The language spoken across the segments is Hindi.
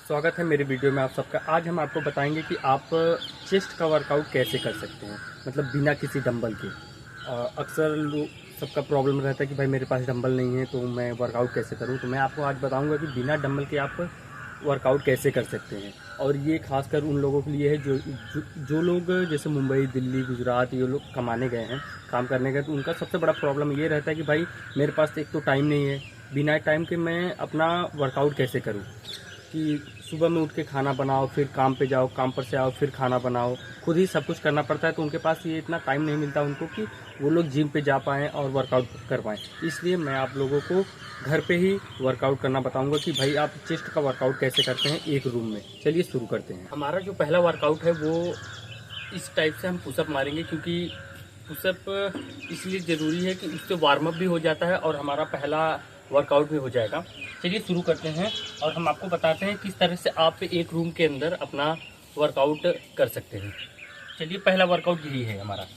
स्वागत है मेरे वीडियो में आप सबका। आज हम आपको बताएंगे कि आप चेस्ट का वर्कआउट कैसे कर सकते हैं, मतलब बिना किसी डंबल के। अक्सर लोग सबका प्रॉब्लम रहता है कि भाई मेरे पास डंबल नहीं है तो मैं वर्कआउट कैसे करूं। तो मैं आपको आज बताऊंगा कि बिना डंबल के आप वर्कआउट कैसे कर सकते हैं। और ये खासकर उन लोगों के लिए है जो लोग जैसे मुंबई, दिल्ली, गुजरात, ये लोग कमाने गए हैं, काम करने गए, तो उनका सबसे बड़ा प्रॉब्लम ये रहता है कि भाई मेरे पास एक तो टाइम नहीं है, बिना टाइम के मैं अपना वर्कआउट कैसे करूं। कि सुबह में उठ के खाना बनाओ, फिर काम पे जाओ, काम पर से आओ, फिर खाना बनाओ, खुद ही सब कुछ करना पड़ता है। तो उनके पास ये इतना टाइम नहीं मिलता उनको कि वो लोग जिम पे जा पाएँ और वर्कआउट कर पाएँ। इसलिए मैं आप लोगों को घर पे ही वर्कआउट करना बताऊंगा कि भाई आप चेस्ट का वर्कआउट कैसे करते हैं एक रूम में। चलिए शुरू करते हैं। हमारा जो पहला वर्कआउट है वो इस टाइप से हम पुशअप मारेंगे, क्योंकि पुशअप इसलिए ज़रूरी है कि उससे वार्म अप भी हो जाता है और हमारा पहला वर्कआउट भी हो जाएगा। चलिए शुरू करते हैं और हम आपको बताते हैं किस तरह से आप एक रूम के अंदर अपना वर्कआउट कर सकते हैं। चलिए पहला वर्कआउट यही है हमारा।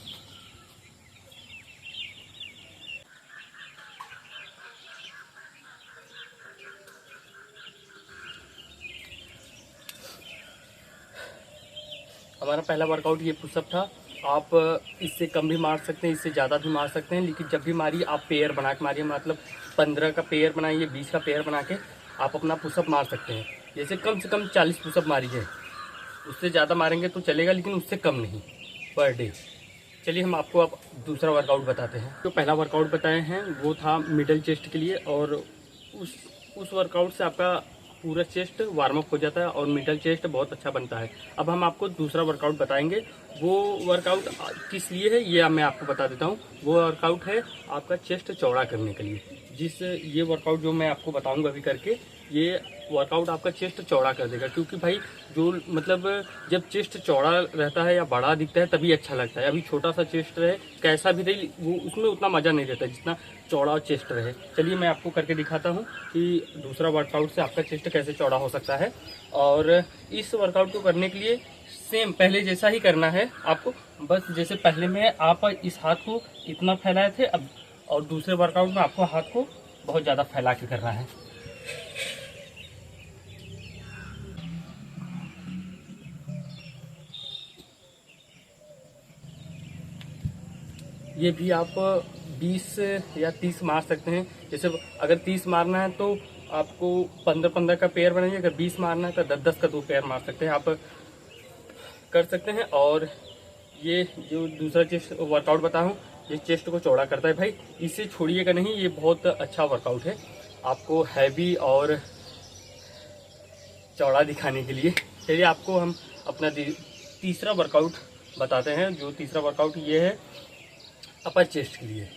हमारा पहला वर्कआउट ये पुशअप था। आप इससे कम भी मार सकते हैं, इससे ज़्यादा भी मार सकते हैं, लेकिन जब भी मारिए आप पेयर बना के मारिए। मतलब 15 का पेयर बनाइए, 20 का पेयर बना के आप अपना पुशअप मार सकते हैं। जैसे कम से कम 40 पुशअप मारिए, उससे ज़्यादा मारेंगे तो चलेगा लेकिन उससे कम नहीं पर डे। चलिए हम आपको अब दूसरा वर्कआउट बताते हैं। जो पहला वर्कआउट बताए हैं वो था मिडल चेस्ट के लिए, और उस वर्कआउट से आपका पूरा चेस्ट वार्म अप हो जाता है और मिडल चेस्ट बहुत अच्छा बनता है। अब हम आपको दूसरा वर्कआउट बताएंगे। वो वर्कआउट किस लिए है ये मैं आपको बता देता हूँ। वो वर्कआउट है आपका चेस्ट चौड़ा करने के लिए। ये वर्कआउट जो मैं आपको बताऊंगा अभी करके, ये वर्कआउट आपका चेस्ट चौड़ा कर देगा। क्योंकि भाई जो मतलब जब चेस्ट चौड़ा रहता है या बड़ा दिखता है तभी अच्छा लगता है। अभी छोटा सा चेस्ट रहे, कैसा भी रहे, वो उसमें उतना मज़ा नहीं रहता जितना चौड़ा चेस्ट रहे। चलिए मैं आपको करके दिखाता हूँ कि दूसरा वर्कआउट से आपका चेस्ट कैसे चौड़ा हो सकता है। और इस वर्कआउट को करने के लिए सेम पहले जैसा ही करना है आपको। बस जैसे पहले में आप इस हाथ को इतना फैलाए थे, अब और दूसरे वर्कआउट में आपको हाथ को बहुत ज़्यादा फैला के करना है। ये भी आप 20 या 30 मार सकते हैं। जैसे अगर 30 मारना है तो आपको 15-15 का पेयर बनाइए, अगर 20 मारना है तो 10-10 का 2 पेयर मार सकते हैं, आप कर सकते हैं। और ये जो दूसरा चेस्ट वर्कआउट बता हूँ, ये चेस्ट को चौड़ा करता है भाई, इसे छोड़िएगा नहीं, ये बहुत अच्छा वर्कआउट है आपको हैवी और चौड़ा दिखाने के लिए। चलिए आपको हम अपना तीसरा वर्कआउट बताते हैं। जो तीसरा वर्कआउट ये है अपर चेस्ट के लिए।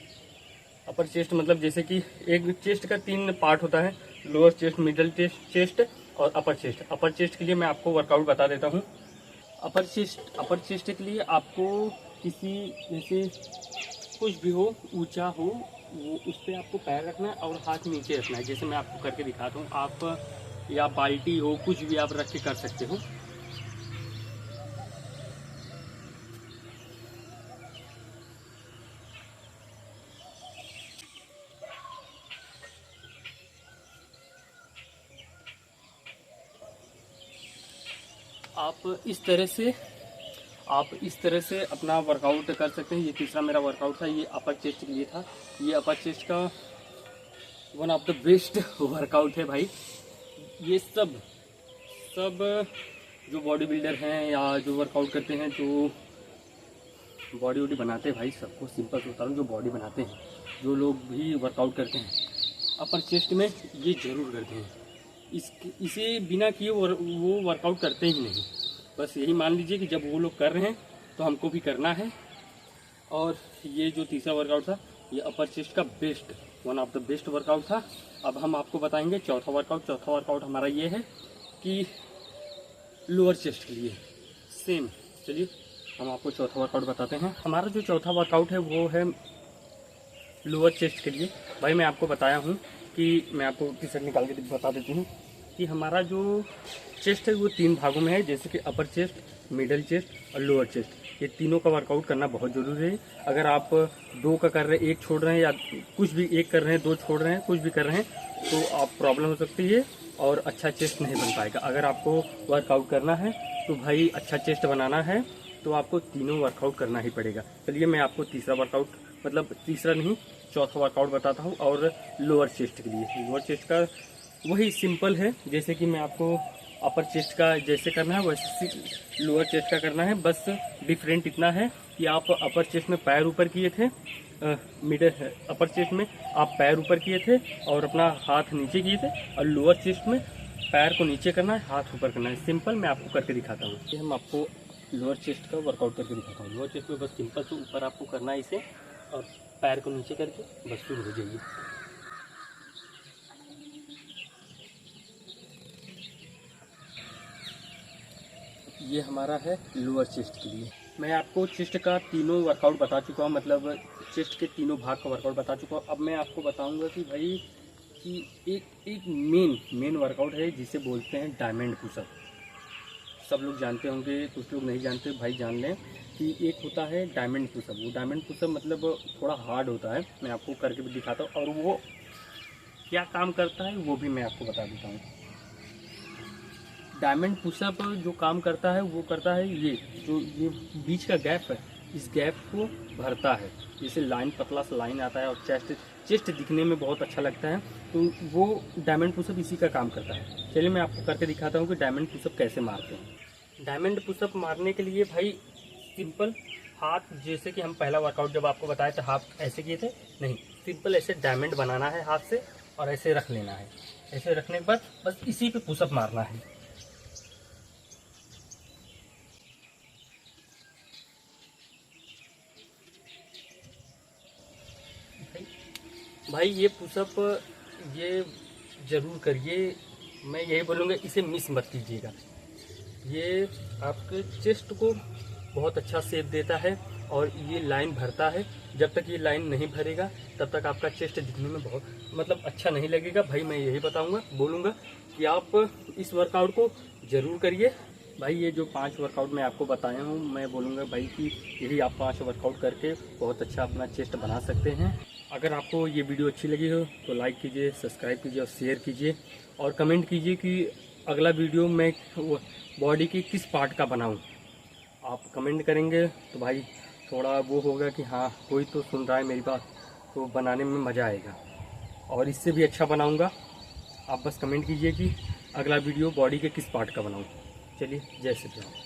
अपर चेस्ट मतलब जैसे कि एक चेस्ट का 3 पार्ट होता है, लोअर चेस्ट, मिडल चेस्ट और अपर चेस्ट। अपर चेस्ट के लिए मैं आपको वर्कआउट बता देता हूँ। अपर चेस्ट के लिए आपको किसी जैसे कुछ भी हो, ऊंचा हो, वो उस पर आपको पैर रखना है और हाथ नीचे रखना है। जैसे मैं आपको करके दिखाता हूँ, आप या बाल्टी हो, कुछ भी आप रख के कर सकते हो। आप इस तरह से अपना वर्कआउट कर सकते हैं। ये तीसरा मेरा वर्कआउट था, ये अपर चेस्ट के लिए था। ये अपर चेस्ट का one of the best workout है भाई। ये सब जो बॉडी बिल्डर हैं या जो वर्कआउट करते हैं, जो बॉडी वॉडी बनाते हैं भाई, सबको सिंपल से बता रहा हूँ, जो बॉडी बनाते हैं, जो लोग भी वर्कआउट करते हैं, अपर चेस्ट में ये जरूर करते हैं। इसे बिना किए वो वर्कआउट करते ही नहीं। बस यही मान लीजिए कि जब वो लोग कर रहे हैं तो हमको भी करना है। और ये जो तीसरा वर्कआउट था, ये अपर चेस्ट का one of the best workout था। अब हम आपको बताएंगे चौथा वर्कआउट। चौथा वर्कआउट हमारा ये है कि लोअर चेस्ट के लिए सेम। चलिए हम आपको चौथा वर्कआउट बताते हैं। हमारा जो चौथा वर्कआउट है वो है लोअर चेस्ट के लिए। भाई मैं आपको बताया हूँ कि मैं आपको टी शर्ट निकाल के बता देती हूँ कि हमारा जो चेस्ट है वो 3 भागों में है, जैसे कि अपर चेस्ट, मिडल चेस्ट और लोअर चेस्ट। ये तीनों का वर्कआउट करना बहुत ज़रूरी है। अगर आप 2 का कर रहे हैं, 1 छोड़ रहे हैं, या कुछ भी 1 कर रहे हैं, 2 छोड़ रहे हैं, कुछ भी कर रहे हैं, तो आप प्रॉब्लम हो सकती है और अच्छा चेस्ट नहीं बन पाएगा। अगर आपको वर्कआउट करना है तो भाई अच्छा चेस्ट बनाना है तो आपको तीनों वर्कआउट करना ही पड़ेगा। चलिए मैं आपको तीसरा वर्कआउट, मतलब तीसरा नहीं, चौथा वर्कआउट बताता हूँ। और लोअर चेस्ट के लिए, लोअर चेस्ट का वही सिंपल है, जैसे कि मैं आपको अपर चेस्ट का जैसे करना है वैसे लोअर चेस्ट का करना है। बस डिफरेंट इतना है कि आप अपर चेस्ट में पैर ऊपर किए थे, मिडल अपर चेस्ट में आप पैर ऊपर किए थे और अपना हाथ नीचे किए थे, और लोअर चेस्ट में पैर को नीचे करना है, हाथ ऊपर करना है। सिंपल मैं आपको करके दिखाता हूँ। ये हम आपको लोअर चेस्ट का वर्कआउट करके दिखाता हूँ। लोअर चेस्ट में बस सिंपल से ऊपर आपको करना है इसे, और पैर को नीचे करके बस शुरू हो जाइए। ये हमारा है लोअर चेस्ट के लिए। मैं आपको चेस्ट का तीनों वर्कआउट बता चुका हूँ, मतलब चेस्ट के तीनों भाग का वर्कआउट बता चुका हूँ। अब मैं आपको बताऊंगा कि भाई कि एक मेन वर्कआउट है जिसे बोलते हैं डायमंड पुशअप। सब लोग जानते होंगे, कुछ लोग नहीं जानते, भाई जान लें कि एक होता है डायमंड पुशअप। वो डायमंड पुशअप मतलब थोड़ा हार्ड होता है, मैं आपको करके भी दिखाता हूँ, और वो क्या काम करता है वो भी मैं आपको बता देता हूँ। डायमंड पुशअप जो काम करता है वो करता है ये बीच का गैप है, इस गैप को भरता है। जैसे लाइन, पतला सा लाइन आता है और चेस्ट दिखने में बहुत अच्छा लगता है, तो वो डायमंड पुशअप इसी का काम करता है। चलिए मैं आपको करके दिखाता हूँ कि डायमंड पुशअप कैसे मारते हैं। डायमंड पुशअप मारने के लिए भाई सिंपल हाथ, जैसे कि हम पहला वर्कआउट जब आपको बताया था हाथ ऐसे किए थे, नहीं, सिंपल ऐसे डायमंड बनाना है हाथ से और ऐसे रख लेना है। ऐसे रखने के बाद बस इसी पे पुशअप मारना है। भाई ये पुशअप ये ज़रूर करिए, मैं यही बोलूँगा, इसे मिस मत कीजिएगा। ये आपके चेस्ट को बहुत अच्छा शेप देता है और ये लाइन भरता है। जब तक ये लाइन नहीं भरेगा तब तक आपका चेस्ट दिखने में बहुत मतलब अच्छा नहीं लगेगा। भाई मैं यही बोलूँगा कि आप इस वर्कआउट को ज़रूर करिए। भाई ये जो 5 वर्कआउट मैं आपको बताया हूँ, मैं बोलूँगा भाई कि यही आप 5 वर्कआउट करके बहुत अच्छा अपना चेस्ट बना सकते हैं। अगर आपको ये वीडियो अच्छी लगी हो तो लाइक कीजिए, सब्सक्राइब कीजिए और शेयर कीजिए, और कमेंट कीजिए कि अगला वीडियो मैं बॉडी की किस पार्ट का बनाऊं। आप कमेंट करेंगे तो भाई थोड़ा वो होगा कि हाँ कोई तो सुन रहा है मेरी बात, तो बनाने में मज़ा आएगा और इससे भी अच्छा बनाऊंगा। आप बस कमेंट कीजिए कि अगला वीडियो बॉडी के किस पार्ट का बनाऊं। चलिए, जय श्री राम।